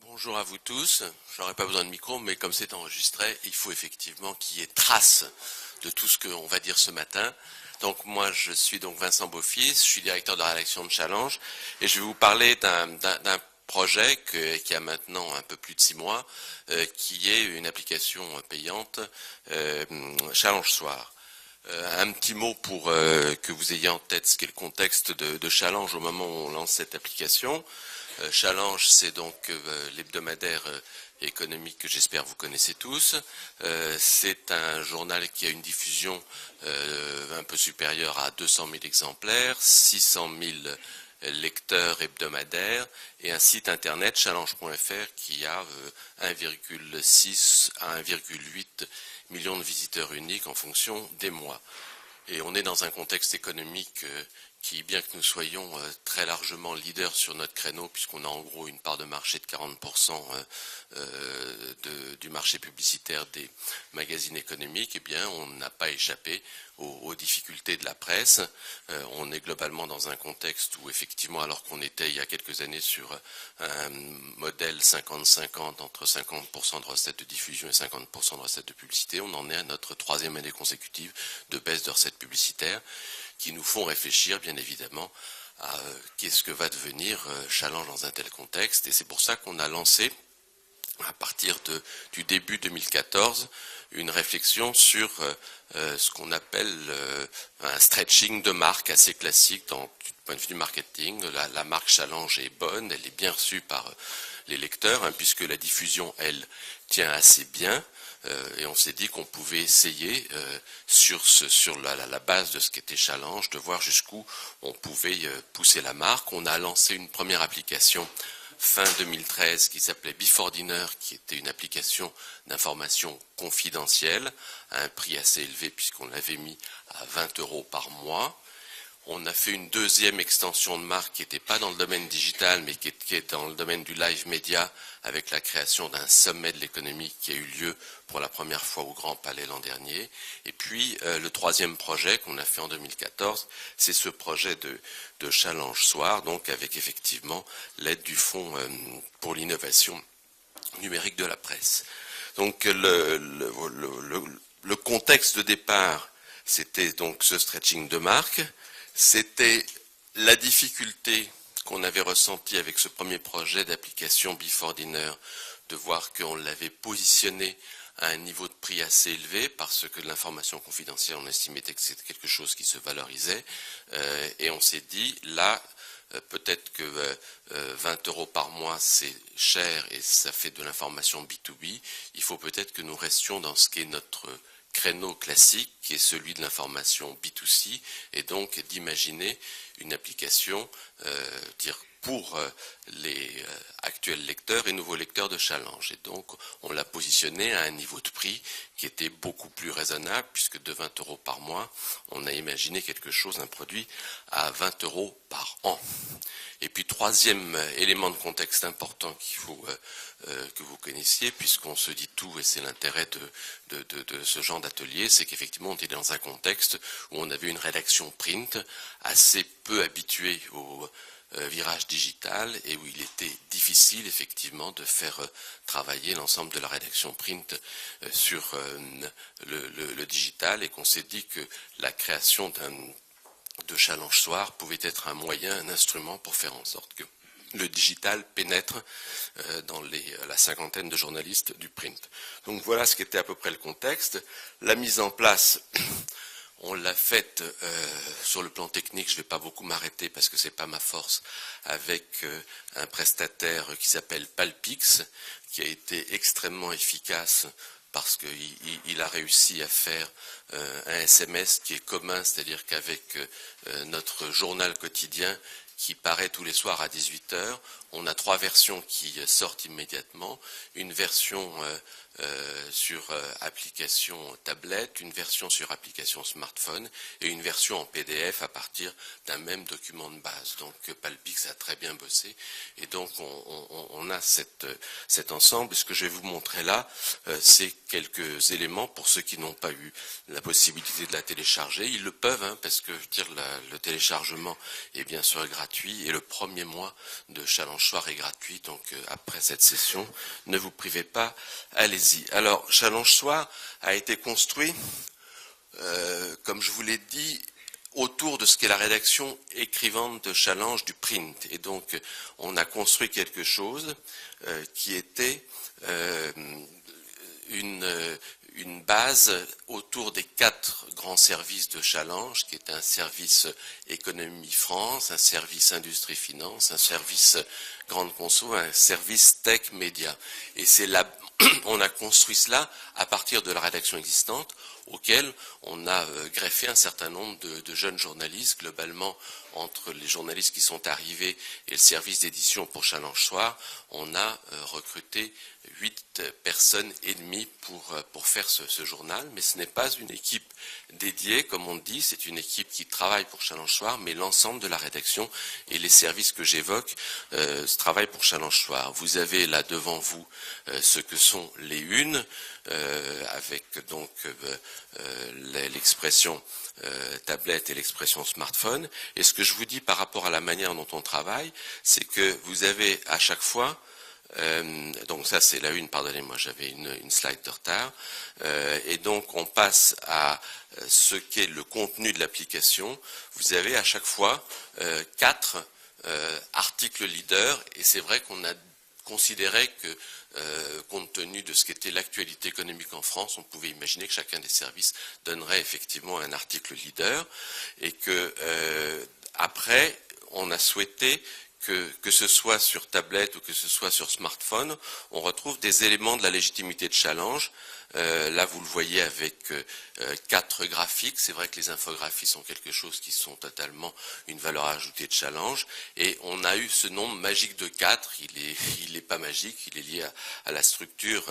Bonjour à vous tous. Je n'aurai pas besoin de micro, mais comme c'est enregistré, il faut effectivement qu'il y ait trace de tout ce qu'on va dire ce matin. Donc moi, je suis donc Vincent Beaufils, je suis directeur de la rédaction de Challenge, et je vais vous parler d'un projet qui a maintenant un peu plus de 6 mois, qui est une application payante, Challenge Soir. Un petit mot pour que vous ayez en tête ce qu'est le contexte de Challenge au moment où on lance cette application. Challenge, c'est donc l'hebdomadaire économique que j'espère vous connaissez tous. C'est un journal qui a une diffusion un peu supérieure à 200 000 exemplaires, 600 000 lecteurs hebdomadaires et un site internet challenge.fr qui a 1,6 à 1,8 millions de visiteurs uniques en fonction des mois. Et on est dans un contexte économique qui, bien que nous soyons très largement leaders sur notre créneau, puisqu'on a en gros une part de marché de 40% du marché publicitaire des magazines économiques, eh bien, on n'a pas échappé aux difficultés de la presse. On est globalement dans un contexte où, effectivement, alors qu'on était il y a quelques années sur un modèle 50-50, entre 50% de recettes de diffusion et 50% de recettes de publicité, on en est à notre 3e année consécutive de baisse de recettes publicitaires, qui nous font réfléchir, bien évidemment, à qu'est-ce que va devenir Challenge dans un tel contexte. Et c'est pour ça qu'on a lancé, à partir du début 2014, une réflexion sur ce qu'on appelle un stretching de marque assez classique du point de vue du marketing. La marque Challenge est bonne, elle est bien reçue par les lecteurs, hein, puisque la diffusion, elle, tient assez bien. Et on s'est dit qu'on pouvait essayer, sur la base de ce qu'était Challenge, de voir jusqu'où on pouvait pousser la marque. On a lancé une première application fin 2013 qui s'appelait Before Dinner, qui était une application d'information confidentielle à un prix assez élevé puisqu'on l'avait mis à 20 € par mois. On a fait une deuxième extension de marque qui n'était pas dans le domaine digital, mais qui est dans le domaine du live média, avec la création d'un sommet de l'économie qui a eu lieu pour la première fois au Grand Palais l'an dernier. Et puis, le troisième projet qu'on a fait en 2014, c'est ce projet de Challenge Soir, donc avec effectivement l'aide du Fonds pour l'innovation numérique de la presse. Donc, le contexte de départ, c'était donc ce stretching de marque. C'était la difficulté qu'on avait ressentie avec ce premier projet d'application Before Dinner, de voir qu'on l'avait positionné à un niveau de prix assez élevé, parce que l'information confidentielle, on estimait que c'était quelque chose qui se valorisait, et on s'est dit, là, peut-être que 20 € par mois, c'est cher, et ça fait de l'information B2B, il faut peut-être que nous restions dans ce qui est notre créneau classique, qui est celui de l'information B2C, et donc d'imaginer une application pour les actuels lecteurs et nouveaux lecteurs de Challenge. Et donc, on l'a positionné à un niveau de prix qui était beaucoup plus raisonnable, puisque de 20 € par mois, on a imaginé quelque chose, un produit à 20 € par an. Et puis, troisième élément de contexte important qu'il faut que vous connaissiez, puisqu'on se dit tout, et c'est l'intérêt de ce genre d'atelier, c'est qu'effectivement, on était dans un contexte où on avait une rédaction print assez peu habituée au virage digital, et où il était difficile effectivement de faire travailler l'ensemble de la rédaction print sur le digital, et qu'on s'est dit que la création de Challenge Soir pouvait être un moyen, un instrument pour faire en sorte que le digital pénètre dans la cinquantaine de journalistes du print. Donc voilà ce qu'était à peu près le contexte. La mise en place, on l'a faite sur le plan technique, je ne vais pas beaucoup m'arrêter parce que ce n'est pas ma force, avec un prestataire qui s'appelle Palpix, qui a été extrêmement efficace parce qu'il a réussi à faire un SMS qui est commun, c'est-à-dire qu'avec notre journal quotidien, qui paraît tous les soirs à 18 h. On a 3 versions qui sortent immédiatement. Une version application tablette, une version sur application smartphone et une version en PDF à partir d'un même document de base. Donc Palpix a très bien bossé et donc on a cet ensemble. Et ce que je vais vous montrer là, c'est quelques éléments pour ceux qui n'ont pas eu la possibilité de la télécharger. Ils le peuvent, hein, parce que le téléchargement est bien sûr gratuit et le premier mois de Challenge Soir est gratuit. Donc après cette session, ne vous privez pas, allez-y. Alors Challenge Soir a été construit, comme je vous l'ai dit, autour de ce qu'est la rédaction écrivante de Challenge du print. Et donc on a construit quelque chose qui était une base autour des 4 grands services de Challenge, qui est un service économie France, un service industrie finance, un service grande conso, un service tech média. Et c'est là, on a construit cela à partir de la rédaction existante, auquel on a greffé un certain nombre de jeunes journalistes, globalement entre les journalistes qui sont arrivés et le service d'édition pour Challenge Soir, on a recruté 8 personnes et demie pour faire ce journal, mais ce n'est pas une équipe dédiée, comme on dit, c'est une équipe qui travaille pour Challenge Soir, mais l'ensemble de la rédaction et les services que j'évoque travaillent pour Challenge Soir. Vous avez là devant vous ce que sont les unes, avec donc l'expression tablette et l'expression smartphone. Et ce que je vous dis par rapport à la manière dont on travaille, c'est que vous avez à chaque fois, donc ça c'est la une, pardonnez-moi, j'avais une slide de retard, et donc on passe à ce qu'est le contenu de l'application. Vous avez à chaque fois 4 articles leaders, et c'est vrai qu'on a considéré que compte tenu de ce qu'était l'actualité économique en France, on pouvait imaginer que chacun des services donnerait effectivement un article leader, et que après on a souhaité que ce soit sur tablette ou que ce soit sur smartphone, on retrouve des éléments de la légitimité de Challenge. Là, vous le voyez avec 4 graphiques. C'est vrai que les infographies sont quelque chose qui sont totalement une valeur ajoutée de Challenge. Et on a eu ce nombre magique de 4. Il est pas magique, il est lié à la structure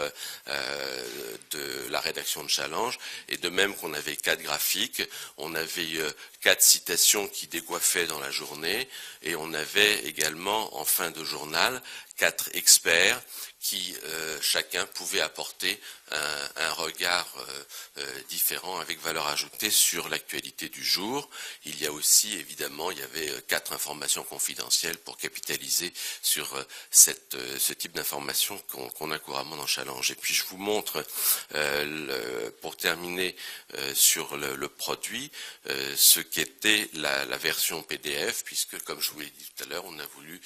de la rédaction de Challenge. Et de même qu'on avait 4 graphiques, on avait 4 citations qui décoiffaient dans la journée. Et on avait également, en fin de journal, 4 experts qui chacun pouvait apporter un regard différent avec valeur ajoutée sur l'actualité du jour. Il y a aussi, évidemment, il y avait 4 informations confidentielles pour capitaliser sur ce type d'informations qu'on a couramment dans Challenge. Et puis je vous montre, pour terminer sur le produit, ce qu'était la version PDF, puisque comme je vous l'ai dit tout à l'heure, on a voulu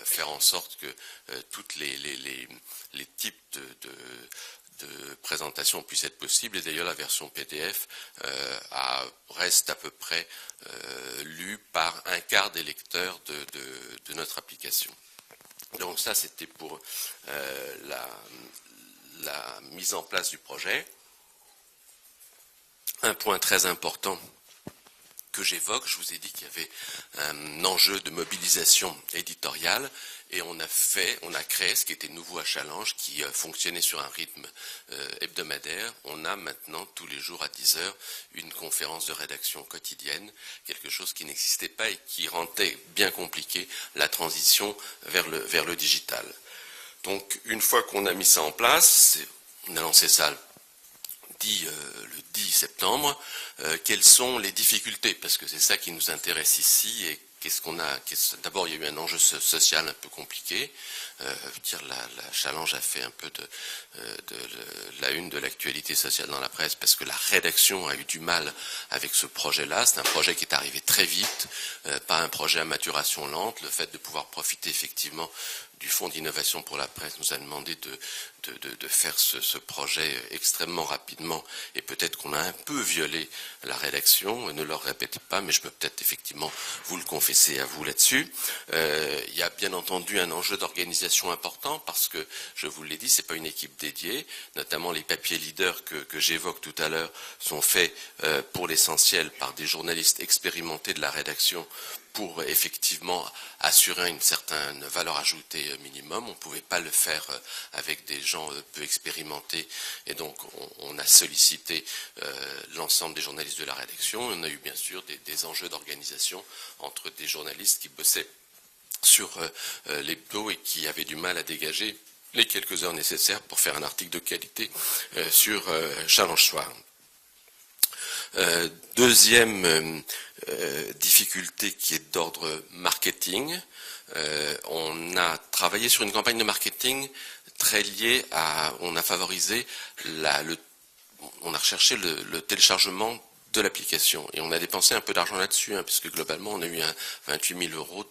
faire en sorte que toutes les types de présentation puissent être possibles. Et d'ailleurs, la version PDF reste à peu près lue par un quart des lecteurs de notre application. Donc ça, c'était pour la mise en place du projet. Un point très important que j'évoque, je vous ai dit qu'il y avait un enjeu de mobilisation éditoriale, et on a créé ce qui était nouveau à Challenge, qui fonctionnait sur un rythme hebdomadaire. On a maintenant tous les jours à 10 heures une conférence de rédaction quotidienne, quelque chose qui n'existait pas et qui rendait bien compliqué la transition vers le digital. Donc une fois qu'on a mis ça en place, on a lancé ça le 10 septembre, quelles sont les difficultés, parce que c'est ça qui nous intéresse ici. Et qu'est-ce qu'on a? D'abord, il y a eu un enjeu social un peu compliqué. La Challenge a fait un peu de la une de l'actualité sociale dans la presse, parce que la rédaction a eu du mal avec ce projet-là. C'est un projet qui est arrivé très vite, pas un projet à maturation lente. Le fait de pouvoir profiter effectivement du Fonds d'innovation pour la presse nous a demandé de faire ce projet extrêmement rapidement, et peut-être qu'on a un peu violé la rédaction. Ne le répétez pas, mais je peux peut-être effectivement vous le confesser à vous là-dessus. Il y a bien entendu un enjeu d'organisation important, parce que, je vous l'ai dit, c'est pas une équipe dédiée. Notamment les papiers leaders que j'évoque tout à l'heure sont faits pour l'essentiel par des journalistes expérimentés de la rédaction, pour effectivement assurer une certaine valeur ajoutée minimum. On ne pouvait pas le faire avec des gens gens peu expérimentés, et donc on a sollicité l'ensemble des journalistes de la rédaction. On a eu bien sûr des enjeux d'organisation entre des journalistes qui bossaient sur l'hebdo et qui avaient du mal à dégager les quelques heures nécessaires pour faire un article de qualité sur Challenge Soir. Deuxième difficulté qui est d'ordre marketing, on a travaillé sur une campagne de marketing très liée on a favorisé on a recherché le téléchargement de l'application et on a dépensé un peu d'argent là-dessus, puisque globalement on a eu 28 000 euros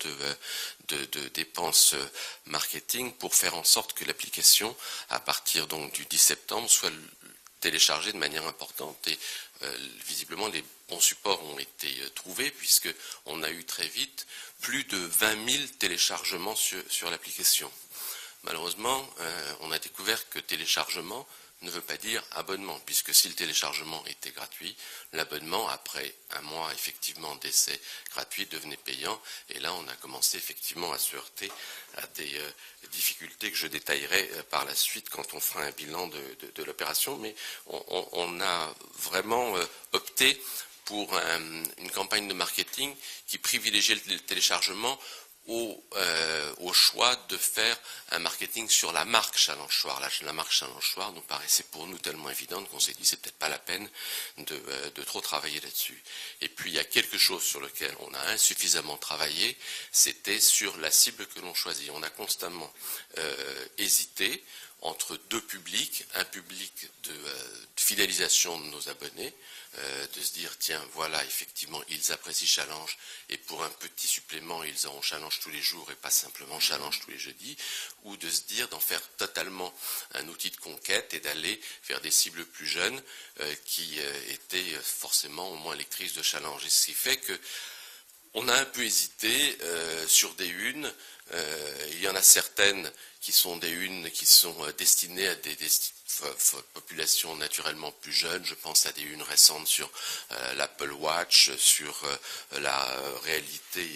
de dépenses marketing pour faire en sorte que l'application, à partir donc du 10 septembre, soit téléchargée de manière importante. Et visiblement les bons supports ont été trouvés, puisqu'on a eu très vite plus de 20 000 téléchargements sur l'application. Malheureusement, on a découvert que téléchargement ne veut pas dire abonnement, puisque si le téléchargement était gratuit, l'abonnement, après un mois effectivement d'essai gratuit, devenait payant. Et là, on a commencé effectivement à se heurter à des difficultés que je détaillerai par la suite quand on fera un bilan de l'opération. Mais on a vraiment opté pour une campagne de marketing qui privilégiait le téléchargement au choix de faire un marketing sur la marque Challenge Soir. La marque Challenge Soir nous paraissait pour nous tellement évidente qu'on s'est dit c'est peut-être pas la peine de trop travailler là-dessus. Et puis il y a quelque chose sur lequel on a insuffisamment travaillé, c'était sur la cible que l'on choisit. On a constamment hésité entre deux publics, un public de fidélisation de nos abonnés, de se dire tiens voilà effectivement ils apprécient Challenge et pour un petit supplément ils auront Challenge tous les jours et pas simplement Challenge tous les jeudis, ou de se dire d'en faire totalement un outil de conquête et d'aller vers des cibles plus jeunes qui étaient forcément au moins lectrices de Challenge. Et ce qui fait que on a un peu hésité sur des unes. Il y en a certaines qui sont des unes qui sont destinées à des populations naturellement plus jeunes. Je pense à des unes récentes sur l'Apple Watch, sur la réalité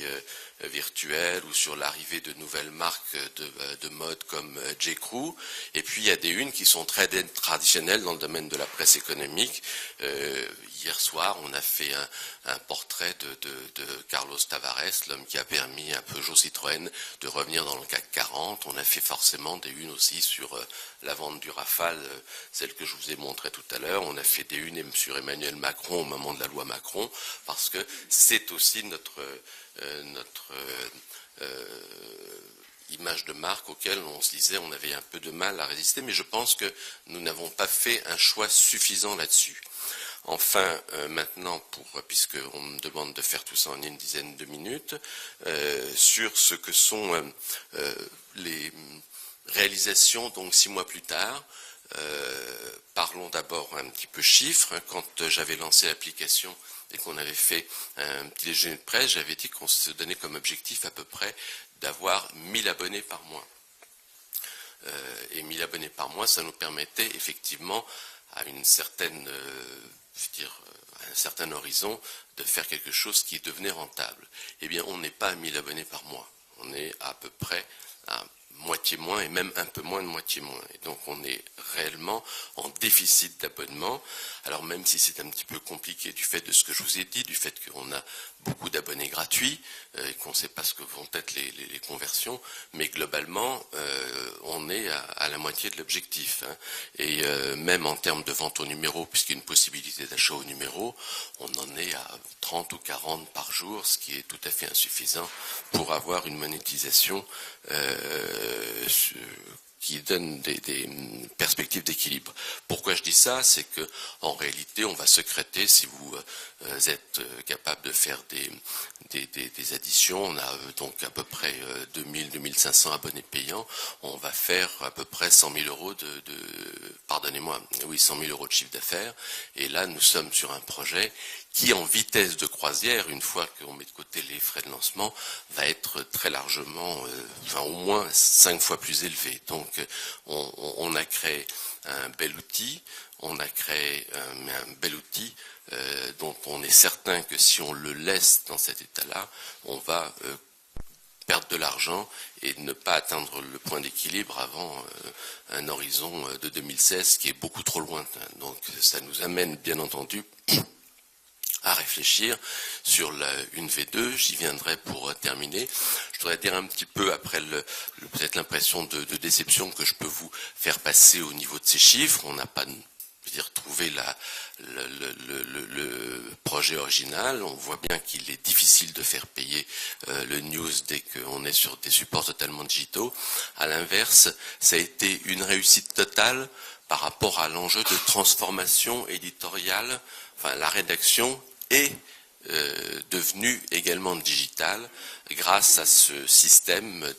virtuelle ou sur l'arrivée de nouvelles marques de mode comme J.Crew. Et puis il y a des unes qui sont très traditionnelles dans le domaine de la presse économique. Hier soir, on a fait un portrait de Carlos Tavares, l'homme qui a permis à Peugeot Citroën de revenir dans le CAC 40. On a fait forcément des unes aussi sur la vente du Rafale, celle que je vous ai montrée tout à l'heure. On a fait des unes sur Emmanuel Macron au moment de la loi Macron, parce que c'est aussi notre image de marque auquel on se disait on avait un peu de mal à résister, mais je pense que nous n'avons pas fait un choix suffisant là-dessus. Enfin, maintenant, puisqu'on me demande de faire tout ça en une dizaine de minutes, sur ce que sont les réalisations, donc 6 mois plus tard, parlons d'abord un petit peu chiffres. Quand j'avais lancé l'application et qu'on avait fait un petit déjeuner de presse, j'avais dit qu'on se donnait comme objectif à peu près d'avoir 1000 abonnés par mois. Et 1000 abonnés par mois, ça nous permettait effectivement à une certaine, à un certain horizon, de faire quelque chose qui devenait rentable. Eh bien, on n'est pas à 1000 abonnés par mois. On est à peu près à moitié moins et même un peu moins de moitié moins. Et donc on est réellement en déficit d'abonnement. Alors même si c'est un petit peu compliqué du fait de ce que je vous ai dit, du fait qu'on a beaucoup d'abonnés gratuits et qu'on ne sait pas ce que vont être les conversions, mais globalement on est à la moitié de l'objectif. Et même en termes de vente au numéro, puisqu'il y a une possibilité d'achat au numéro, on en est à 30 ou 40 par jour, ce qui est tout à fait insuffisant pour avoir une monétisation qui donne des perspectives d'équilibre. Pourquoi je dis ça? C'est que en réalité, on va secréter, si vous êtes capable de faire des additions, on a donc à peu près 2000-2500 abonnés payants, on va faire à peu près 100 000 euros 100 000 euros de chiffre d'affaires, et là nous sommes sur un projet qui en vitesse de croisière, une fois qu'on met de côté les frais de lancement, va être très largement, au moins 5 fois plus élevé. Donc on a créé un bel outil, dont on est certain que si on le laisse dans cet état-là, on va perdre de l'argent et ne pas atteindre le point d'équilibre avant un horizon de 2016 qui est beaucoup trop lointain. Donc ça nous amène bien entendu à réfléchir sur une V2, j'y viendrai pour terminer. Je voudrais dire un petit peu, après peut-être l'impression de déception que je peux vous faire passer au niveau de ces chiffres. On n'a pas trouvé le projet original. On voit bien qu'il est difficile de faire payer le news dès qu'on est sur des supports totalement digitaux. À l'inverse, ça a été une réussite totale par rapport à l'enjeu de transformation éditoriale. Enfin, la rédaction est devenue également digitale grâce à ce système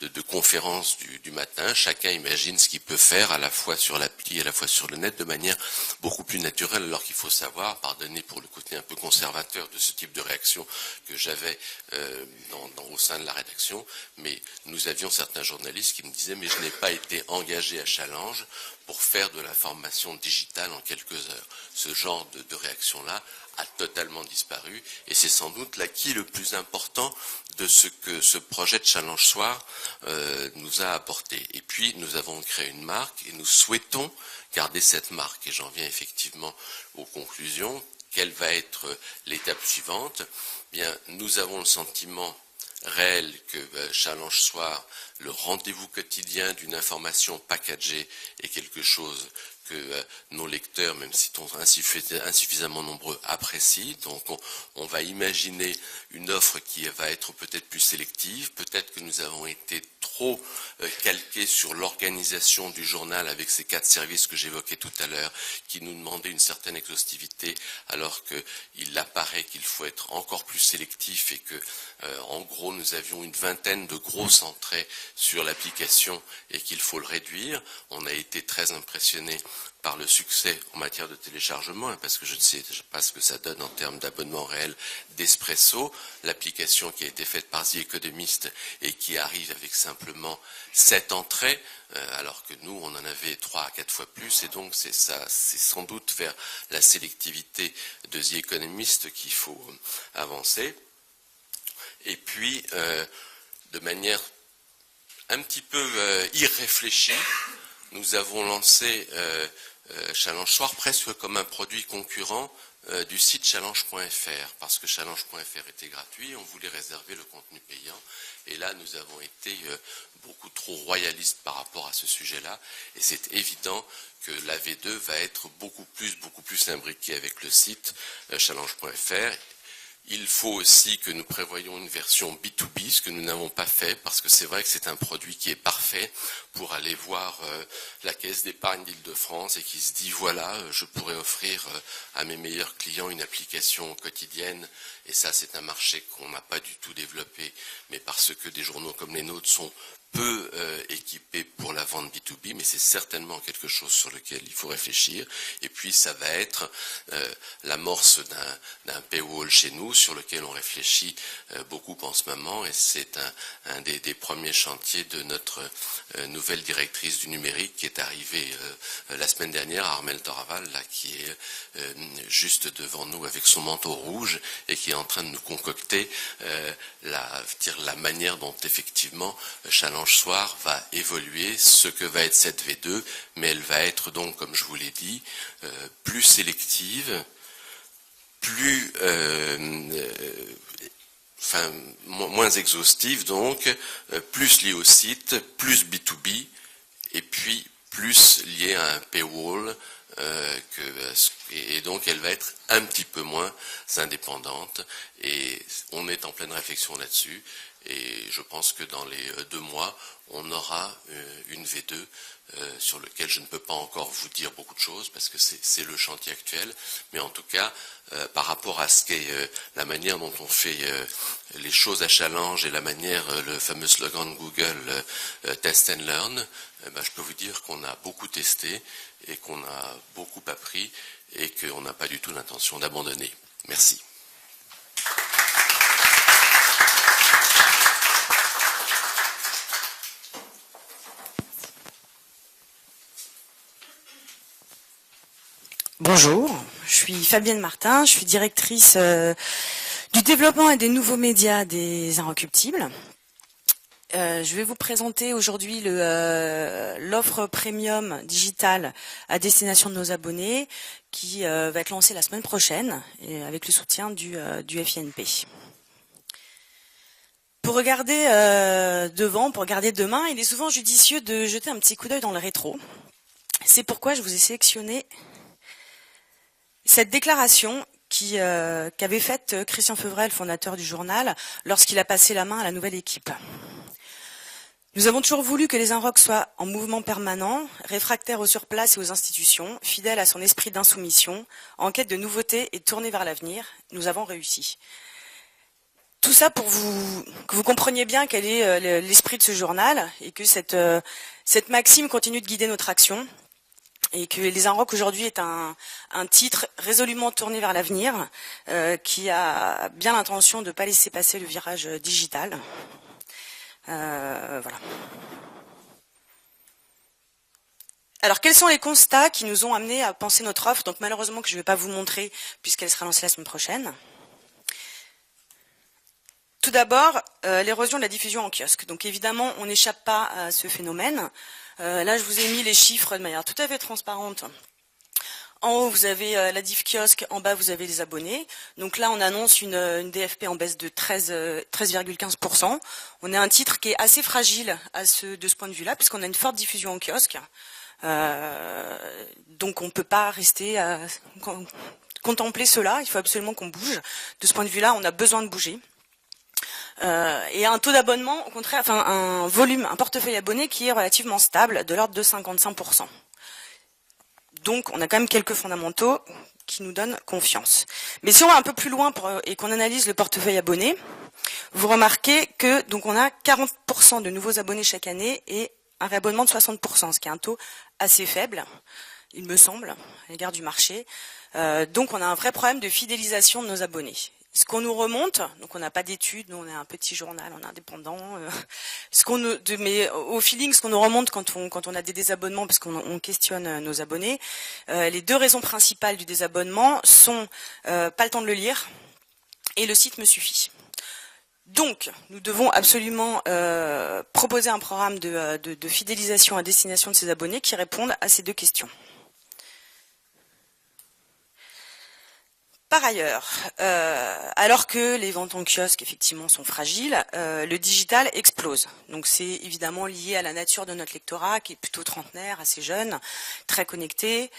de conférences du matin. Chacun imagine ce qu'il peut faire à la fois sur l'appli, à la fois sur le net, de manière beaucoup plus naturelle, alors qu'il faut savoir, pardonnez pour le côté un peu conservateur de ce type de réaction que j'avais au sein de la rédaction, mais nous avions certains journalistes qui me disaient « mais je n'ai pas été engagé à Challenge pour faire de la formation digitale en quelques heures ». Ce genre de réaction-là a totalement disparu, et c'est sans doute l'acquis le plus important de ce que ce projet de Challenge Soir nous a apporté. Et puis, nous avons créé une marque, et nous souhaitons garder cette marque. Et j'en viens effectivement aux conclusions. Quelle va être l'étape suivante? Bien, nous avons le sentiment réel que Challenge Soir, le rendez-vous quotidien d'une information packagée, est quelque chose que nos lecteurs, même s'ils sont insuffisamment nombreux, apprécient. Donc on va imaginer une offre qui va être peut-être plus sélective. Peut-être que nous avons été trop calqués sur l'organisation du journal avec ces 4 services que j'évoquais tout à l'heure, qui nous demandaient une certaine exhaustivité, alors qu'il apparaît qu'il faut être encore plus sélectif et que, en gros, nous avions une vingtaine de grosses entrées sur l'application et qu'il faut le réduire. On a été très impressionnés par le succès en matière de téléchargement, parce que je ne sais pas ce que ça donne en termes d'abonnement réel d'Espresso, l'application qui a été faite par The Economist et qui arrive avec simplement 7 entrées, alors que nous, on en avait 3 à 4 fois plus, et donc c'est sans doute vers la sélectivité de The Economist qu'il faut avancer. Et puis, de manière un petit peu irréfléchie, nous avons lancé Challenge Soir presque comme un produit concurrent du site challenge.fr, parce que challenge.fr était gratuit, on voulait réserver le contenu payant, et là nous avons été beaucoup trop royalistes par rapport à ce sujet-là, et c'est évident que la V2 va être beaucoup plus imbriquée avec le site challenge.fr. Il faut aussi que nous prévoyions une version B2B, ce que nous n'avons pas fait, parce que c'est vrai que c'est un produit qui est parfait pour aller voir la Caisse d'épargne d'Île-de-France et qui se dit, voilà, je pourrais offrir à mes meilleurs clients une application quotidienne, et ça c'est un marché qu'on n'a pas du tout développé, mais parce que des journaux comme les nôtres sont peu équipés pour la vente B2B, mais c'est certainement quelque chose sur lequel il faut réfléchir. Et puis ça va être l'amorce d'un paywall chez nous, sur lequel on réfléchit beaucoup en ce moment, et c'est un des premiers chantiers de notre nouvelle directrice du numérique qui est arrivée la semaine dernière, Armelle Toraval, là, qui est juste devant nous avec son manteau rouge et qui est en train de nous concocter la manière dont effectivement Challenge Soir va évoluer, ce que va être cette V2, mais elle va être donc, comme je vous l'ai dit, plus sélective, plus moins exhaustive, donc plus liée au site, plus B2B, et puis plus liée à un paywall, et donc elle va être un petit peu moins indépendante, et on est en pleine réflexion là-dessus, et je pense que dans les 2 mois, on aura une V2 sur lequel je ne peux pas encore vous dire beaucoup de choses, parce que c'est le chantier actuel, mais en tout cas, par rapport à ce qu'est la manière dont on fait les choses à Challenge et la manière, le fameux slogan de Google, Test and Learn, je peux vous dire qu'on a beaucoup testé et qu'on a beaucoup appris et qu'on n'a pas du tout l'intention d'abandonner. Merci. Bonjour, je suis Fabienne Martin, je suis directrice du développement et des nouveaux médias des Inrecuptibles. Je vais vous présenter aujourd'hui l'offre premium digitale à destination de nos abonnés qui va être lancée la semaine prochaine et avec le soutien du FINP. Pour regarder devant, pour regarder demain, il est souvent judicieux de jeter un petit coup d'œil dans le rétro. C'est pourquoi je vous ai sélectionné cette déclaration qu'avait faite Christian Feuvrel, fondateur du journal, lorsqu'il a passé la main à la nouvelle équipe. Nous avons toujours voulu que les Inrocks soient en mouvement permanent, réfractaires aux surplaces et aux institutions, fidèles à son esprit d'insoumission, en quête de nouveautés et tournés vers l'avenir. Nous avons réussi. Tout ça pour que vous compreniez bien quel est l'esprit de ce journal et que cette maxime continue de guider notre action et que les Inrocks aujourd'hui est un titre résolument tourné vers l'avenir qui a bien l'intention de ne pas laisser passer le virage digital. Voilà. Alors, quels sont les constats qui nous ont amenés à penser notre offre? Donc, malheureusement, que je ne vais pas vous montrer puisqu'elle sera lancée la semaine prochaine. Tout d'abord, l'érosion de la diffusion en kiosque. Donc, évidemment, on n'échappe pas à ce phénomène. Là, je vous ai mis les chiffres de manière tout à fait transparente. En haut, vous avez la diff kiosque, en bas, vous avez les abonnés. Donc là, on annonce une DFP en baisse de 13,15%. On a un titre qui est assez fragile de ce point de vue-là, puisqu'on a une forte diffusion en kiosque. Donc on ne peut pas rester à contempler cela, il faut absolument qu'on bouge. De ce point de vue-là, on a besoin de bouger. Et un taux d'abonnement, au contraire, enfin un volume, un portefeuille abonné qui est relativement stable, de l'ordre de 55%. Donc, on a quand même quelques fondamentaux qui nous donnent confiance. Mais si on va un peu plus loin et qu'on analyse le portefeuille abonné, vous remarquez que donc on a 40% de nouveaux abonnés chaque année et un réabonnement de 60%, ce qui est un taux assez faible, il me semble, à l'égard du marché. Donc, on a un vrai problème de fidélisation de nos abonnés. Ce qu'on nous remonte, donc on n'a pas d'études, nous on est un petit journal, on est indépendant. Mais au feeling, ce qu'on nous remonte quand on a des désabonnements, parce qu'on questionne nos abonnés, les deux raisons principales du désabonnement sont pas le temps de le lire et le site me suffit. Donc, nous devons absolument proposer un programme de fidélisation à destination de ces abonnés qui répondent à ces deux questions. Par ailleurs, alors que les ventes en kiosque effectivement sont fragiles, le digital explose. Donc c'est évidemment lié à la nature de notre lectorat qui est plutôt trentenaire, assez jeune, très connecté.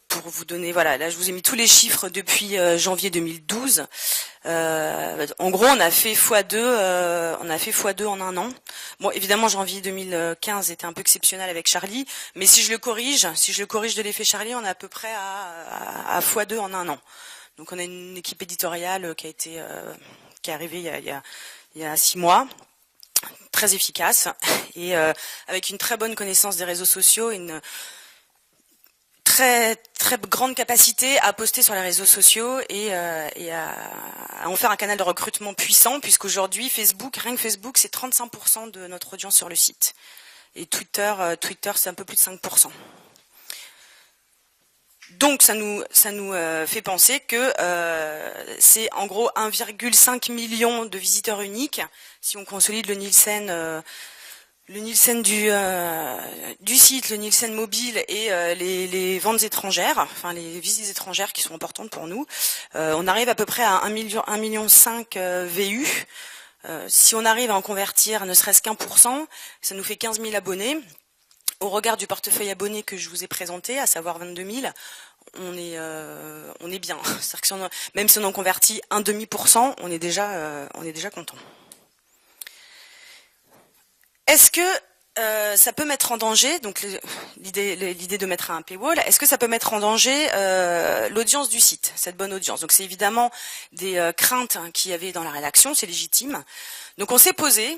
Pour vous donner, voilà, là je vous ai mis tous les chiffres depuis janvier 2012. En gros, on a fait x2 en un an. Bon, évidemment, janvier 2015 était un peu exceptionnel avec Charlie, mais si je le corrige de l'effet Charlie, on est à peu près à x2 en un an. Donc, on a une équipe éditoriale qui est arrivée il y a 6 mois. Très efficace et avec une très bonne connaissance des réseaux sociaux, une très très grande capacité à poster sur les réseaux sociaux et à en faire un canal de recrutement puissant, puisqu'aujourd'hui rien que Facebook, c'est 35% de notre audience sur le site. Et Twitter c'est un peu plus de 5%. Donc ça nous fait penser que c'est en gros 1,5 million de visiteurs uniques si on consolide le Nielsen du site, le Nielsen mobile et les ventes étrangères, enfin les visites étrangères qui sont importantes pour nous. On arrive à peu près à 1,5 million VU. Si on arrive à en convertir ne serait-ce qu'1%, ça nous fait 15 000 abonnés. Au regard du portefeuille abonné que je vous ai présenté, à savoir 22 000, on est bien. C'est-à-dire que même si on en convertit 0,5%, on est déjà content. Est-ce que ça peut mettre en danger, donc l'idée de mettre un paywall, est-ce que ça peut mettre en danger l'audience du site, cette bonne audience? Donc c'est évidemment des craintes qu'il y avait dans la rédaction, c'est légitime. Donc on s'est posé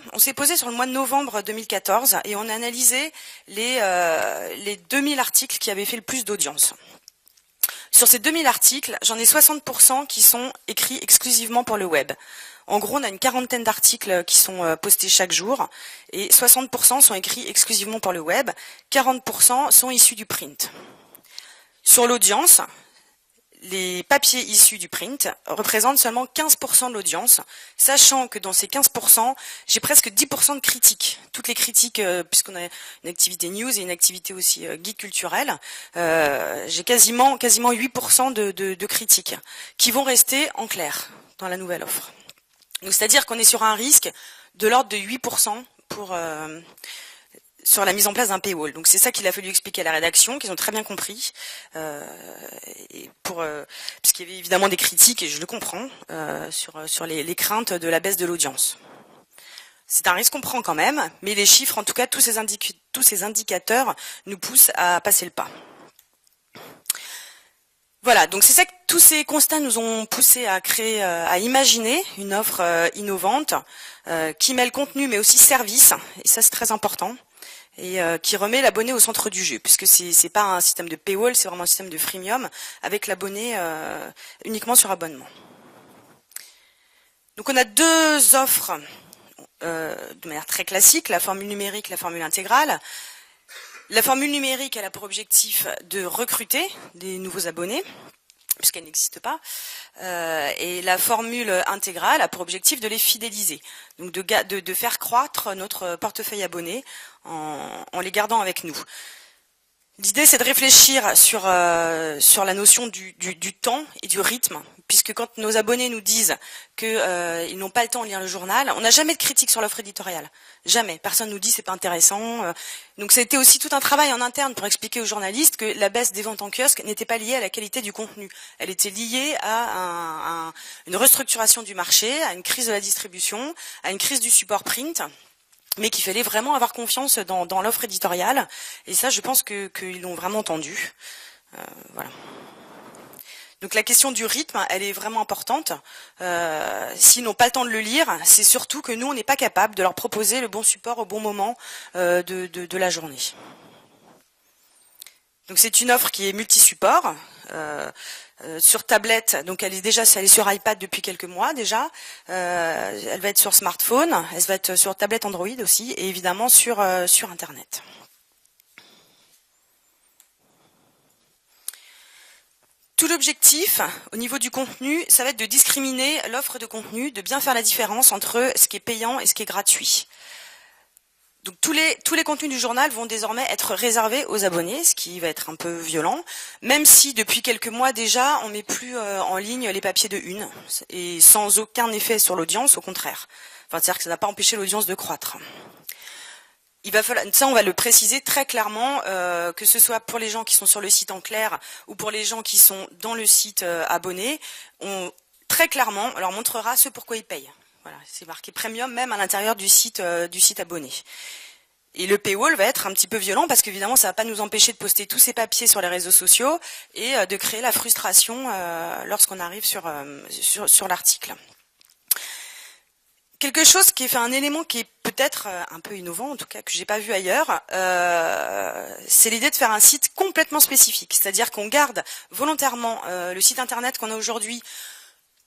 sur le mois de novembre 2014 et on a analysé les 2000 articles qui avaient fait le plus d'audience. Sur ces 2000 articles, j'en ai 60% qui sont écrits exclusivement pour le web. En gros, on a une quarantaine d'articles qui sont postés chaque jour et 60% sont écrits exclusivement pour le web, 40% sont issus du print. Sur l'audience, les papiers issus du print représentent seulement 15% de l'audience, sachant que dans ces 15%, j'ai presque 10% de critiques. Toutes les critiques, puisqu'on a une activité news et une activité aussi geek culturelle, j'ai quasiment 8% de critiques qui vont rester en clair dans la nouvelle offre. Donc c'est-à-dire qu'on est sur un risque de l'ordre de 8% sur la mise en place d'un paywall. Donc c'est ça qu'il a fallu expliquer à la rédaction, qu'ils ont très bien compris, puisqu'il y avait évidemment des critiques, et je le comprends, sur les craintes de la baisse de l'audience. C'est un risque qu'on prend quand même, mais les chiffres, en tout cas, tous ces indicateurs nous poussent à passer le pas. Voilà, donc c'est ça que tous ces constats nous ont poussé à imaginer une offre innovante qui mêle contenu mais aussi service, et ça c'est très important, et qui remet l'abonné au centre du jeu, puisque c'est pas un système de paywall, c'est vraiment un système de freemium avec l'abonné uniquement sur abonnement. Donc on a deux offres de manière très classique, la formule numérique, la formule intégrale. La formule numérique, elle a pour objectif de recruter des nouveaux abonnés, puisqu'elle n'existe pas, et la formule intégrale a pour objectif de les fidéliser, donc de faire croître notre portefeuille abonné en les gardant avec nous. L'idée, c'est de réfléchir sur la notion du temps et du rythme, puisque quand nos abonnés nous disent qu'ils n'ont pas le temps de lire le journal, on n'a jamais de critique sur l'offre éditoriale. Jamais. Personne nous dit c'est pas intéressant. Donc ça a été aussi tout un travail en interne pour expliquer aux journalistes que la baisse des ventes en kiosque n'était pas liée à la qualité du contenu. Elle était liée à une restructuration du marché, à une crise de la distribution, à une crise du support print, mais qu'il fallait vraiment avoir confiance dans l'offre éditoriale. Et ça, je pense qu'ils l'ont vraiment entendu. Voilà. Donc la question du rythme, elle est vraiment importante. S'ils n'ont pas le temps de le lire, c'est surtout que nous, on n'est pas capable de leur proposer le bon support au bon moment de la journée. Donc c'est une offre qui est multi-support. Sur tablette, donc elle est sur iPad depuis quelques mois déjà. Elle va être sur smartphone, elle va être sur tablette Android aussi, et évidemment sur Internet. Tout l'objectif, au niveau du contenu, ça va être de discriminer l'offre de contenu, de bien faire la différence entre ce qui est payant et ce qui est gratuit. Donc tous les contenus du journal vont désormais être réservés aux abonnés, ce qui va être un peu violent, même si depuis quelques mois déjà, on met plus en ligne les papiers de une, et sans aucun effet sur l'audience, au contraire. Enfin, c'est-à-dire que ça n'a pas empêché l'audience de croître. Il va falloir, ça on va le préciser très clairement, que ce soit pour les gens qui sont sur le site en clair ou pour les gens qui sont dans le site abonné, très clairement, on leur montrera ce pourquoi ils payent. Voilà, c'est marqué premium même à l'intérieur du site abonné. Et le paywall va être un petit peu violent parce qu'évidemment ça va pas nous empêcher de poster tous ces papiers sur les réseaux sociaux et de créer la frustration lorsqu'on arrive sur l'article. Quelque chose qui est fait un élément qui est peut-être un peu innovant, en tout cas que j'ai pas vu ailleurs, c'est l'idée de faire un site complètement spécifique. C'est-à-dire qu'on garde volontairement le site internet qu'on a aujourd'hui,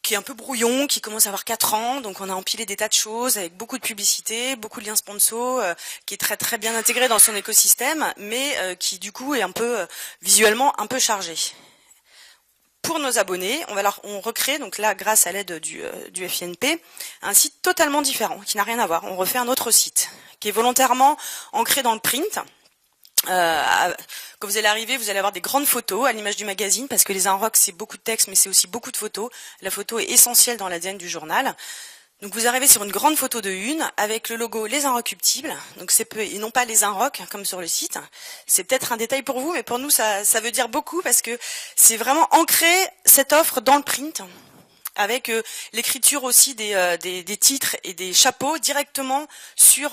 qui est un peu brouillon, qui commence à avoir 4 ans, donc on a empilé des tas de choses avec beaucoup de publicité, beaucoup de liens sponsors, qui est très très bien intégré dans son écosystème, mais qui du coup est un peu visuellement un peu chargé. Pour nos abonnés, on recrée, donc là, grâce à l'aide du FINP, un site totalement différent, qui n'a rien à voir. On refait un autre site, qui est volontairement ancré dans le print. Quand vous allez arriver, vous allez avoir des grandes photos à l'image du magazine, parce que les Inrocks, c'est beaucoup de texte, mais c'est aussi beaucoup de photos. La photo est essentielle dans l'ADN du journal. Donc vous arrivez sur une grande photo de une avec le logo Les Inrockuptibles, donc c'est peu et non pas les Inrocks comme sur le site. C'est peut-être un détail pour vous, mais pour nous ça veut dire beaucoup parce que c'est vraiment ancré cette offre dans le print, avec l'écriture aussi des titres et des chapeaux directement sur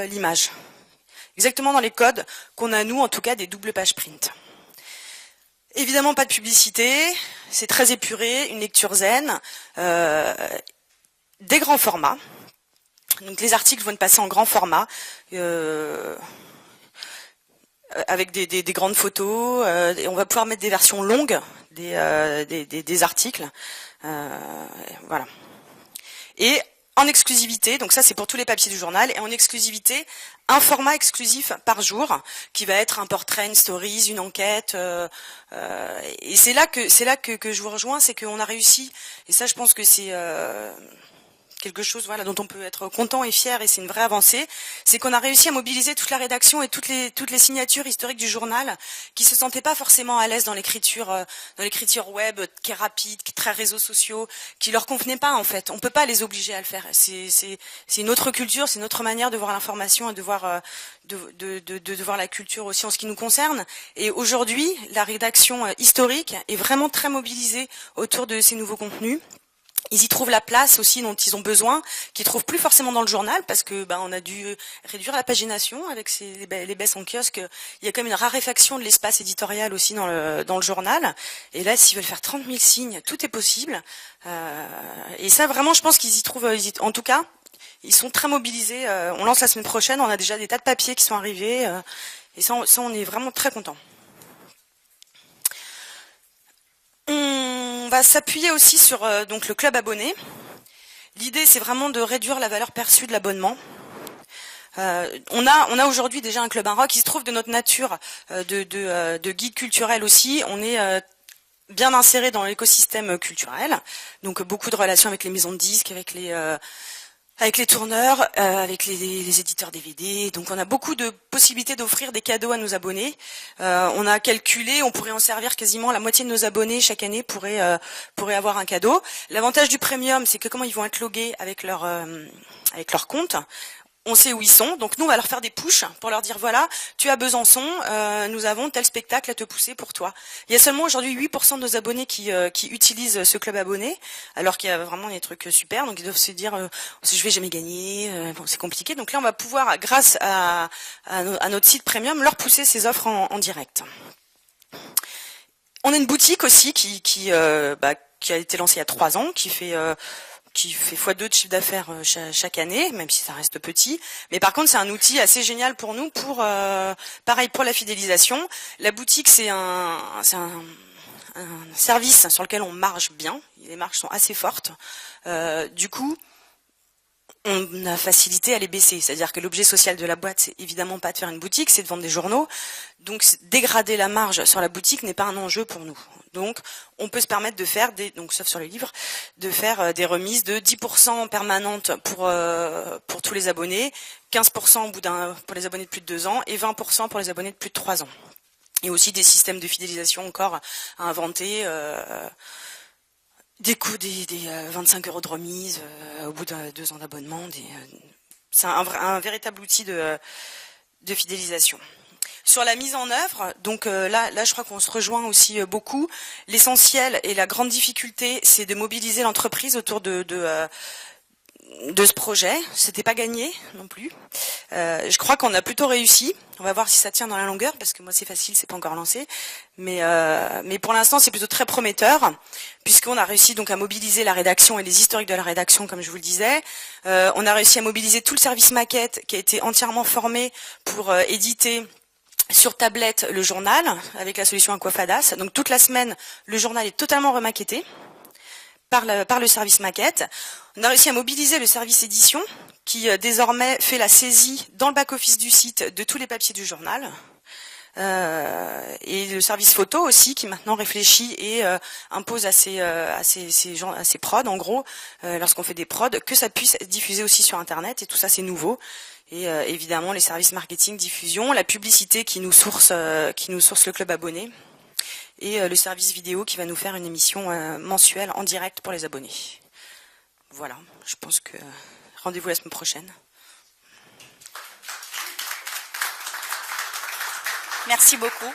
l'image, exactement dans les codes qu'on a nous en tout cas des doubles pages print. Évidemment pas de publicité, c'est très épuré, une lecture zen. Des grands formats, donc les articles vont être passés en grand format, avec des grandes photos, et on va pouvoir mettre des versions longues des articles, voilà. Et en exclusivité, donc ça c'est pour tous les papiers du journal, et en exclusivité, un format exclusif par jour, qui va être un portrait, une stories, une enquête, et c'est là que je vous rejoins, c'est qu'on a réussi, et ça je pense que c'est quelque chose voilà dont on peut être content et fier, et c'est une vraie avancée, c'est qu'on a réussi à mobiliser toute la rédaction et toutes les signatures historiques du journal qui se sentaient pas forcément à l'aise dans l'écriture web qui est rapide, qui est très réseaux sociaux, qui leur convenait pas en fait. On peut pas les obliger à le faire. C'est une autre culture, c'est une autre manière de voir l'information et de voir de voir la culture aussi en ce qui nous concerne. Et aujourd'hui, la rédaction historique est vraiment très mobilisée autour de ces nouveaux contenus. Ils y trouvent la place aussi dont ils ont besoin, qu'ils trouvent plus forcément dans le journal, parce que on a dû réduire la pagination avec les baisses en kiosque. Il y a quand même une raréfaction de l'espace éditorial aussi dans le journal. Et là, s'ils veulent faire 30 000 signes, tout est possible. Et ça, vraiment, je pense qu'ils y trouvent. En tout cas, ils sont très mobilisés. On lance la semaine prochaine. On a déjà des tas de papiers qui sont arrivés. Et ça, on est vraiment très contents. On va s'appuyer aussi sur donc le club abonné. L'idée, c'est vraiment de réduire la valeur perçue de l'abonnement. On a aujourd'hui déjà un club Inrock. Il se trouve de notre nature de guide culturel aussi. On est bien inséré dans l'écosystème culturel. Donc beaucoup de relations avec les maisons de disques, avec les tourneurs, avec les éditeurs DVD. Donc on a beaucoup de possibilités d'offrir des cadeaux à nos abonnés. On a calculé, on pourrait en servir quasiment la moitié de nos abonnés chaque année pourraient avoir un cadeau. L'avantage du premium, c'est que comment ils vont être logués avec leur compte, on sait où ils sont, donc nous on va leur faire des pushs pour leur dire voilà, tu as Besançon, nous avons tel spectacle à te pousser pour toi. Il y a seulement aujourd'hui 8% de nos abonnés qui utilisent ce club abonné, alors qu'il y a vraiment des trucs super, donc ils doivent se dire je vais jamais gagner, bon, c'est compliqué. Donc là on va pouvoir, grâce à notre site premium, leur pousser ces offres en direct. On a une boutique aussi qui a été lancée il y a 3 ans, qui fait x2 de chiffre d'affaires chaque année, même si ça reste petit. Mais par contre, c'est un outil assez génial pour nous, pareil pour la fidélisation. La boutique, c'est un service sur lequel on marche bien. Les marges sont assez fortes. Du coup, on a facilité à les baisser. C'est-à-dire que l'objet social de la boîte, c'est évidemment pas de faire une boutique, c'est de vendre des journaux. Donc, dégrader la marge sur la boutique n'est pas un enjeu pour nous. Donc, on peut se permettre de faire donc sauf sur les livres, de faire des remises de 10% permanentes pour tous les abonnés, 15% pour les abonnés de plus de 2 ans et 20% pour les abonnés de plus de 3 ans. Et aussi des systèmes de fidélisation encore à inventer. Des coûts, des 25 € de remise au bout de 2 ans d'abonnement. C'est un véritable outil de fidélisation. Sur la mise en œuvre, donc là je crois qu'on se rejoint aussi beaucoup. L'essentiel et la grande difficulté, c'est de mobiliser l'entreprise autour de ce projet. C'était pas gagné non plus. Je crois qu'on a plutôt réussi. On va voir si ça tient dans la longueur, parce que moi c'est facile, c'est pas encore lancé. Mais pour l'instant c'est plutôt très prometteur, puisqu'on a réussi donc à mobiliser la rédaction et les historiques de la rédaction, comme je vous le disais. On a réussi à mobiliser tout le service maquette qui a été entièrement formé pour éditer sur tablette le journal avec la solution Aquafadas. Donc toute la semaine, le journal est totalement remaquetté par le service maquette. On a réussi à mobiliser le service édition qui désormais fait la saisie dans le back-office du site de tous les papiers du journal. Et le service photo aussi qui maintenant réfléchit et impose à ses prods, en gros, lorsqu'on fait des prods, que ça puisse être diffusé aussi sur Internet. Et tout ça, c'est nouveau. Et évidemment, les services marketing, diffusion, la publicité qui nous source le club abonné. Et le service vidéo qui va nous faire une émission mensuelle en direct pour les abonnés. Voilà, je pense que rendez-vous la semaine prochaine. Merci beaucoup.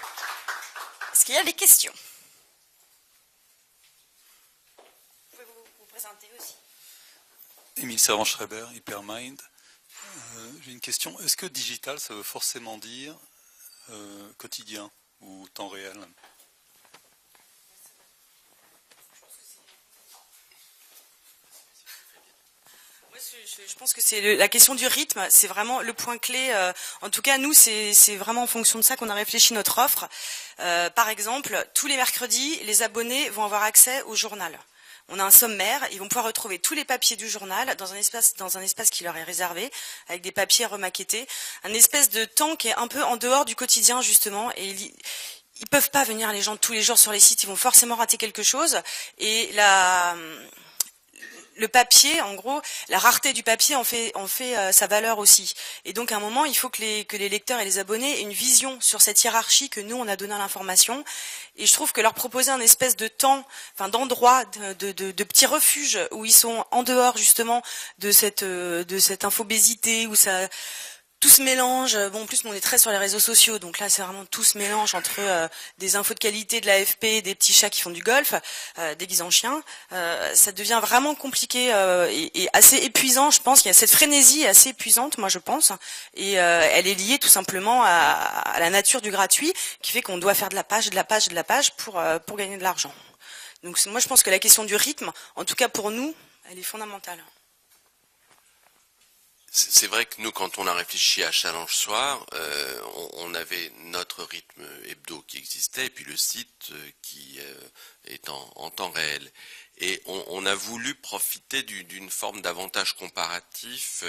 Est-ce qu'il y a des questions? Pouvez-vous vous présenter aussi? Émile Servan-Schreiber, Hypermind. J'ai une question. Est-ce que digital, ça veut forcément dire quotidien ou temps réel? Je pense que c'est la question du rythme, c'est vraiment le point clé. En tout cas, nous, c'est vraiment en fonction de ça qu'on a réfléchi notre offre. Par exemple, tous les mercredis, les abonnés vont avoir accès au journal. On a un sommaire, ils vont pouvoir retrouver tous les papiers du journal dans un espace qui leur est réservé, avec des papiers remaquettés, un espèce de temps qui est un peu en dehors du quotidien justement, et ils peuvent pas venir les gens tous les jours sur les sites, ils vont forcément rater quelque chose, et le papier, en gros, la rareté du papier en fait sa valeur aussi. Et donc, à un moment, il faut que les lecteurs et les abonnés aient une vision sur cette hiérarchie que nous, on a donné à l'information. Et je trouve que leur proposer un espèce de temps, enfin d'endroit, de petits refuges où ils sont en dehors justement de cette infobésité, où ça tout se mélange. Bon, en plus, nous, on est très sur les réseaux sociaux, donc là, c'est vraiment tout se mélange entre des infos de qualité, de l'AFP, des petits chats qui font du golf, déguisés en chiens. Ça devient vraiment compliqué et assez épuisant, je pense. Il y a cette frénésie assez épuisante, moi, je pense. Et elle est liée tout simplement à la nature du gratuit, qui fait qu'on doit faire de la page pour gagner de l'argent. Donc, moi, je pense que la question du rythme, en tout cas pour nous, elle est fondamentale. C'est vrai que nous, quand on a réfléchi à Challenge Soir, on avait notre rythme hebdo qui existait, et puis le site qui est en temps réel. Et on a voulu profiter d'une forme d'avantage comparatif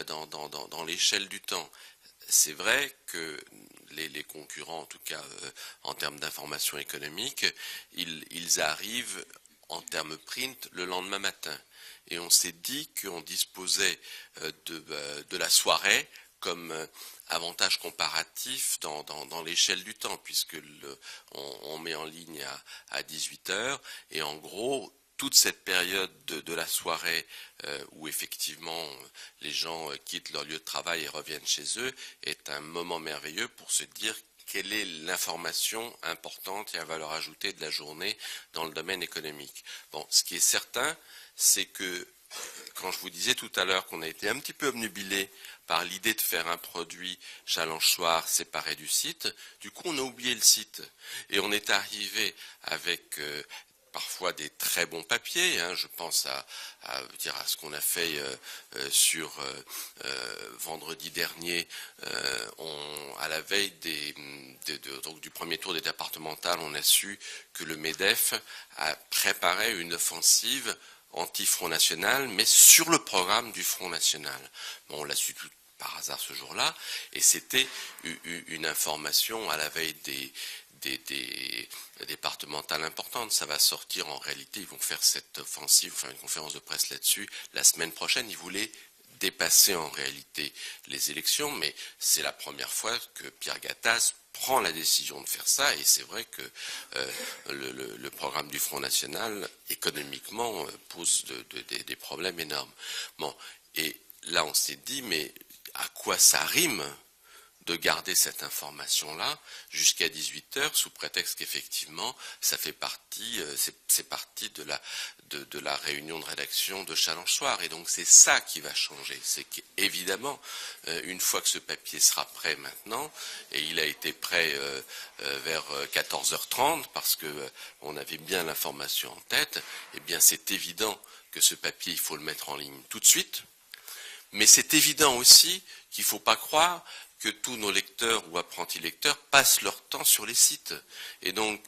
dans l'échelle du temps. C'est vrai que les concurrents, en tout cas en termes d'information économique, ils arrivent en termes print le lendemain matin. Et on s'est dit qu'on disposait de la soirée comme avantage comparatif dans l'échelle du temps, puisque on met en ligne à 18h, et en gros, toute cette période de la soirée où effectivement les gens quittent leur lieu de travail et reviennent chez eux est un moment merveilleux pour se dire quelle est l'information importante et à valeur ajoutée de la journée dans le domaine économique. Bon, ce qui est certain, c'est que, quand je vous disais tout à l'heure qu'on a été un petit peu obnubilé par l'idée de faire un produit Challenge Soir séparé du site, du coup on a oublié le site. Et on est arrivé avec parfois des très bons papiers, je pense à ce qu'on a fait sur vendredi dernier, à la veille donc du premier tour des départementales, on a su que le MEDEF a préparé une offensive anti-Front National, mais sur le programme du Front National. Bon, on l'a su tout par hasard ce jour-là, et c'était une information à la veille des départementales importantes. Ça va sortir en réalité, ils vont faire cette offensive, faire une conférence de presse là-dessus la semaine prochaine. Ils voulaient dépasser en réalité les élections, mais c'est la première fois que Pierre Gattaz prend la décision de faire ça, et c'est vrai que le programme du Front National, économiquement, pose des problèmes énormes. Bon, et là on s'est dit, mais à quoi ça rime de garder cette information-là jusqu'à 18h, sous prétexte qu'effectivement, ça fait partie, c'est partie de la réunion de rédaction de Challenge Soir. Et donc c'est ça qui va changer. C'est qu'évidemment, une fois que ce papier sera prêt maintenant, et il a été prêt vers 14h30, parce que on avait bien l'information en tête, eh bien c'est évident que ce papier, il faut le mettre en ligne tout de suite. Mais c'est évident aussi qu'il ne faut pas croire que tous nos lecteurs ou apprentis lecteurs passent leur temps sur les sites. Et donc,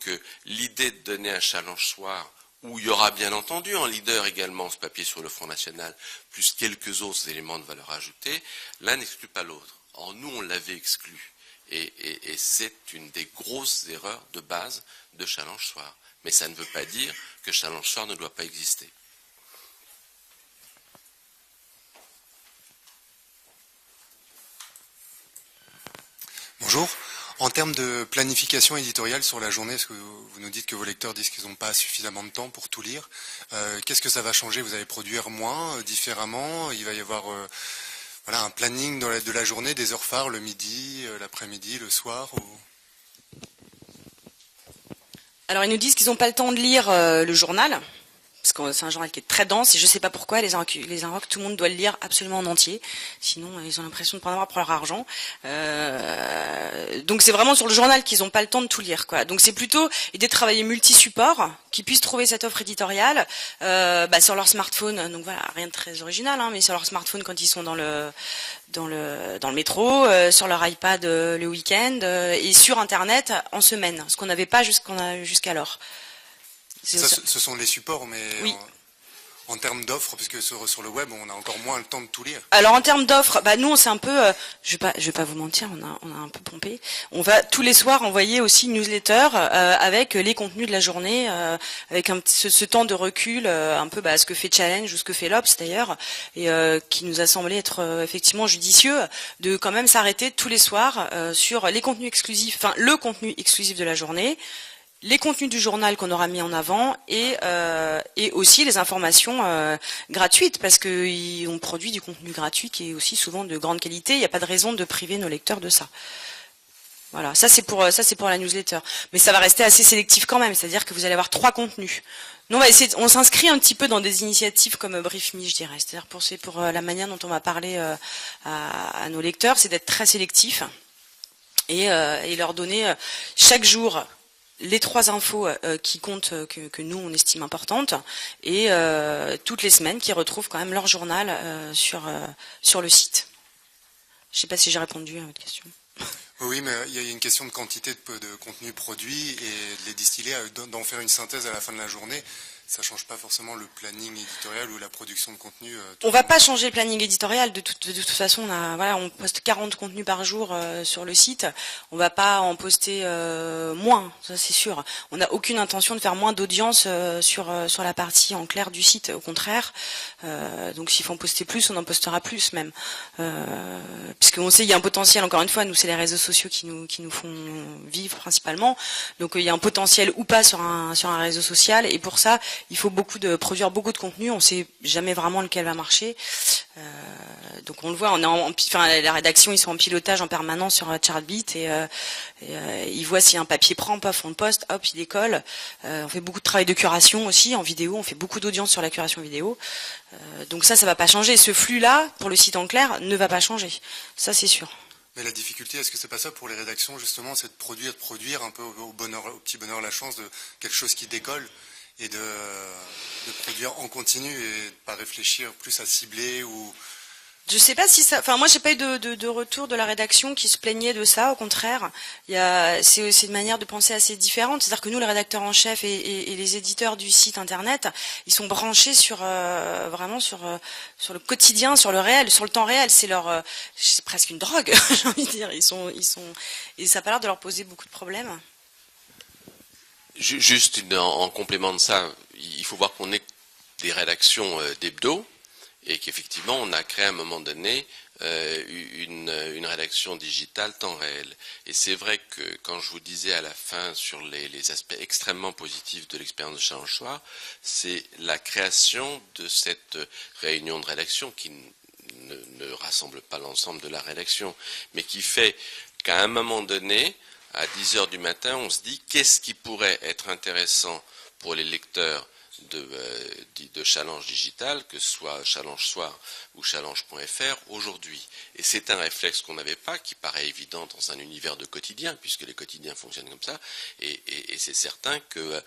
l'idée de donner un Challenge Soir, où il y aura bien entendu en leader également ce papier sur le Front National, plus quelques autres éléments de valeur ajoutée, l'un n'exclut pas l'autre. Or, nous, on l'avait exclu. Et c'est une des grosses erreurs de base de Challenge Soir. Mais ça ne veut pas dire que Challenge Soir ne doit pas exister. Bonjour. En termes de planification éditoriale sur la journée, est-ce que vous nous dites que vos lecteurs disent qu'ils n'ont pas suffisamment de temps pour tout lire? Qu'est-ce que ça va changer? Vous allez produire moins, différemment? Il va y avoir un planning de la journée, des heures phares, le midi, l'après-midi, le soir Alors ils nous disent qu'ils n'ont pas le temps de lire le journal, parce que c'est un journal qui est très dense, et je ne sais pas pourquoi les Inrocks, tout le monde doit le lire absolument en entier, sinon ils ont l'impression de ne pas en avoir pour leur argent. Donc c'est vraiment sur le journal qu'ils n'ont pas le temps de tout lire, quoi. Donc c'est plutôt l'idée de travailler multi-support, qu'ils puissent trouver cette offre éditoriale sur leur smartphone. Donc voilà, rien de très original, mais sur leur smartphone quand ils sont dans le métro, sur leur iPad le week-end, et sur Internet en semaine, ce qu'on n'avait pas jusqu'alors. Ce sont les supports, mais Oui. en termes d'offres, parce que sur le web, on a encore moins le temps de tout lire. Alors en termes d'offres, nous on s'est un peu, je vais pas vous mentir, on a un peu pompé. On va tous les soirs envoyer aussi une newsletter avec les contenus de la journée, avec ce temps de recul, un peu ce que fait Challenge ou ce que fait l'Obs d'ailleurs, et qui nous a semblé être effectivement judicieux de quand même s'arrêter tous les soirs sur les contenus exclusifs, enfin le contenu exclusif de la journée, les contenus du journal qu'on aura mis en avant et aussi les informations gratuites, parce qu'on produit du contenu gratuit qui est aussi souvent de grande qualité. Il n'y a pas de raison de priver nos lecteurs de ça. Voilà, ça c'est pour la newsletter. Mais ça va rester assez sélectif quand même, c'est-à-dire que vous allez avoir 3 contenus. Nous, on s'inscrit un petit peu dans des initiatives comme Brief Me, je dirais. C'est-à-dire pour la manière dont on va parler à nos lecteurs, c'est d'être très sélectif et leur donner chaque jour les 3 infos qui comptent, que nous on estime importantes, et toutes les semaines qui retrouvent quand même leur journal sur le site. Je ne sais pas si j'ai répondu à votre question. Oui, mais il y a une question de quantité de contenu produit, et de les distiller, d'en faire une synthèse à la fin de la journée. Ça change pas forcément le planning éditorial ou la production de contenu. On va pas changer le planning éditorial. De toute façon, on poste 40 contenus par jour sur le site. On va pas en poster moins, ça c'est sûr. On n'a aucune intention de faire moins d'audience sur la partie en clair du site. Au contraire. Donc s'il faut en poster plus, on en postera plus même. Puisqu'on sait qu'il y a un potentiel. Encore une fois, nous c'est les réseaux sociaux qui nous font vivre principalement. Donc il y a un potentiel ou pas sur un réseau social, et pour ça il faut produire beaucoup de contenu. On sait jamais vraiment lequel va marcher. Donc on le voit, la rédaction, ils sont en pilotage en permanence sur Chartbeat, et ils voient si un papier prend, paf, on le poste, hop, il décolle. On fait beaucoup de travail de curation aussi en vidéo. On fait beaucoup d'audience sur la curation vidéo. Donc ça va pas changer. Ce flux-là, pour le site en clair, ne va pas changer. Ça, c'est sûr. Mais la difficulté, est-ce que c'est pas ça pour les rédactions, justement, c'est de produire un peu au petit bonheur la chance de quelque chose qui décolle, et de produire en continu, et de pas réfléchir plus à cibler ou... Je sais pas si ça. Enfin, moi, j'ai pas eu de retour de la rédaction qui se plaignait de ça. Au contraire, c'est une manière de penser assez différente. C'est-à-dire que nous, les rédacteurs en chef et les éditeurs du site internet, ils sont branchés vraiment sur le quotidien, sur le réel, sur le temps réel. C'est presque une drogue, j'ai envie de dire. Et ça a pas l'air de leur poser beaucoup de problèmes. Juste en complément de ça, il faut voir qu'on est des rédactions d'hebdo, et qu'effectivement on a créé à un moment donné une rédaction digitale temps réel. Et c'est vrai que quand je vous disais à la fin sur les aspects extrêmement positifs de l'expérience de Challenge Soir, c'est la création de cette réunion de rédaction qui ne rassemble pas l'ensemble de la rédaction, mais qui fait qu'à un moment donné, à 10h du matin, on se dit qu'est-ce qui pourrait être intéressant pour les lecteurs de Challenge Digital, que ce soit Challenge Soir ou Challenge.fr aujourd'hui. Et c'est un réflexe qu'on n'avait pas, qui paraît évident dans un univers de quotidien, puisque les quotidiens fonctionnent comme ça, et c'est certain que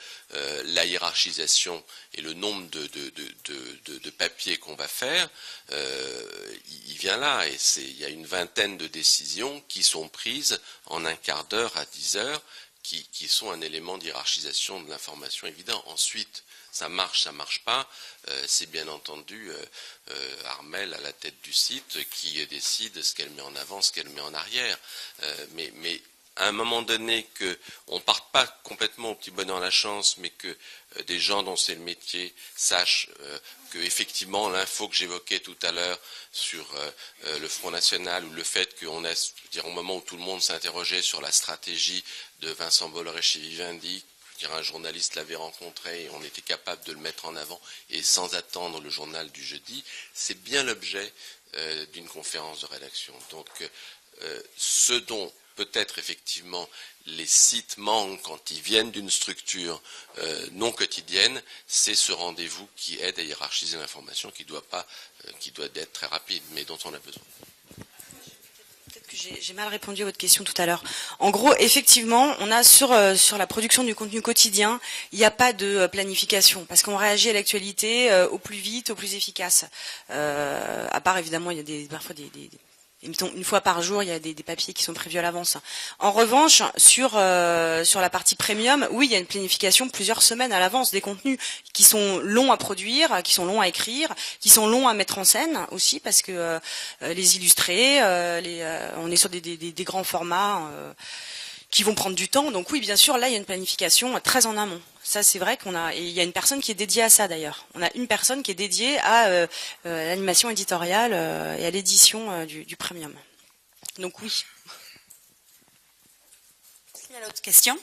la hiérarchisation et le nombre de papiers qu'on va faire, il vient là, et il y a une vingtaine de décisions qui sont prises en un quart d'heure à 10h, qui sont un élément d'hiérarchisation de l'information évident. Ensuite, ça marche pas, c'est bien entendu Armelle à la tête du site qui décide ce qu'elle met en avant, ce qu'elle met en arrière. Mais à un moment donné, qu'on ne parte pas complètement au petit bonheur la chance, mais que des gens dont c'est le métier sachent que effectivement l'info que j'évoquais tout à l'heure sur le Front National, ou le fait qu'on a, au moment où tout le monde s'interrogeait sur la stratégie de Vincent Bolloré chez Vivendi, un journaliste l'avait rencontré et on était capable de le mettre en avant, et sans attendre le journal du jeudi, c'est bien l'objet d'une conférence de rédaction. Donc ce dont peut-être effectivement les sites manquent quand ils viennent d'une structure non quotidienne, c'est ce rendez-vous qui aide à hiérarchiser l'information, qui doit être très rapide, mais dont on a besoin. J'ai mal répondu à votre question tout à l'heure. En gros, effectivement, on a sur la production du contenu quotidien, il n'y a pas de planification, parce qu'on réagit à l'actualité au plus vite, au plus efficace. À part évidemment, il y a parfois des mettons, une fois par jour, il y a des papiers qui sont prévus à l'avance. En revanche, sur la partie premium, oui, il y a une planification plusieurs semaines à l'avance des contenus qui sont longs à produire, qui sont longs à écrire, qui sont longs à mettre en scène aussi, parce que les illustrer, on est sur des grands formats qui vont prendre du temps. Donc oui, bien sûr, là, il y a une planification très en amont. Ça, c'est vrai et il y a une personne qui est dédiée à ça d'ailleurs. On a une personne qui est dédiée à l'animation éditoriale et à l'édition du premium. Donc oui. Est-ce qu'il y a d'autres questions?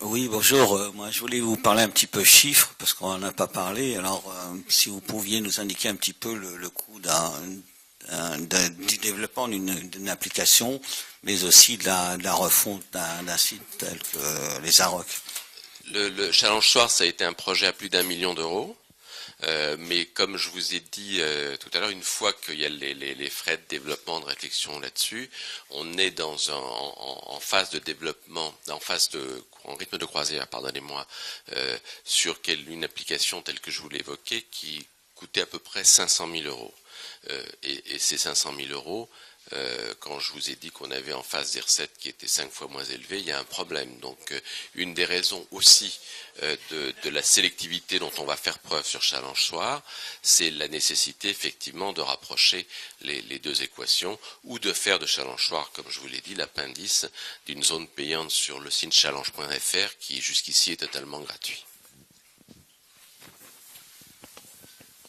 Oui, bonjour. Moi, je voulais vous parler un petit peu chiffres, parce qu'on n'en a pas parlé. Alors, si vous pouviez nous indiquer un petit peu le coût du développement d'une application, mais aussi de la refonte d'un site tel que les Arocs. Le Challenge Soir, ça a été un projet à plus d'1 million d'euros. Mais comme je vous ai dit tout à l'heure, une fois qu'il y a les frais de développement, de réflexion là-dessus, on est en phase de développement, en rythme de croisière, pardonnez-moi, sur une application telle que je vous l'évoquais, qui coûtait à peu près 500 000 euros. Et ces 500 000 euros, quand je vous ai dit qu'on avait en face des recettes qui étaient 5 fois moins élevées, il y a un problème. Donc une des raisons aussi de la sélectivité dont on va faire preuve sur Challenge Soir, c'est la nécessité effectivement de rapprocher les deux équations, ou de faire de Challenge Soir, comme je vous l'ai dit, l'appendice d'une zone payante sur le site challenge.fr qui jusqu'ici est totalement gratuit.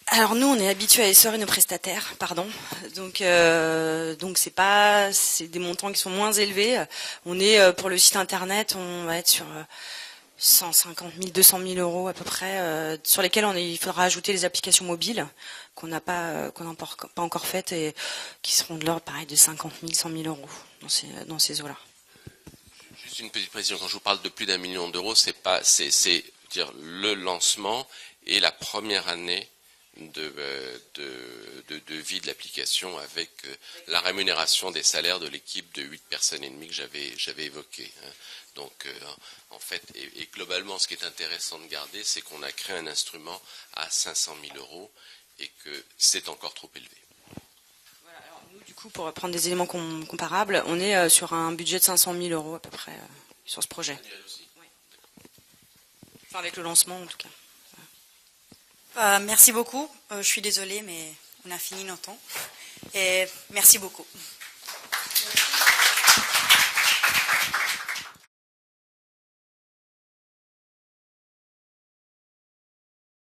Alors nous, on est habitués à essorer nos prestataires, pardon. Donc c'est des montants qui sont moins élevés. On est pour le site internet, on va être sur 150 000, 200 000 euros à peu près, sur lesquels il faudra ajouter les applications mobiles qu'on n'a pas encore faites et qui seront de l'ordre pareil de 50 000, 100 000 euros dans ces eaux-là. Juste une petite précision, quand je vous parle de plus d'1 million d'euros, c'est dire le lancement et la première année de vie de l'application, avec la rémunération des salaires de l'équipe de 8 personnes et demie que j'avais évoqué. Donc en fait, et globalement, ce qui est intéressant de garder, c'est qu'on a créé un instrument à 500 000 euros et que c'est encore trop élevé. Voilà, alors nous, du coup, pour prendre des éléments comparables, on est sur un budget de 500 000 euros à peu près sur ce projet. Oui. Enfin, avec le lancement en tout cas. Merci beaucoup. Je suis désolée, mais on a fini notre temps. Et merci beaucoup.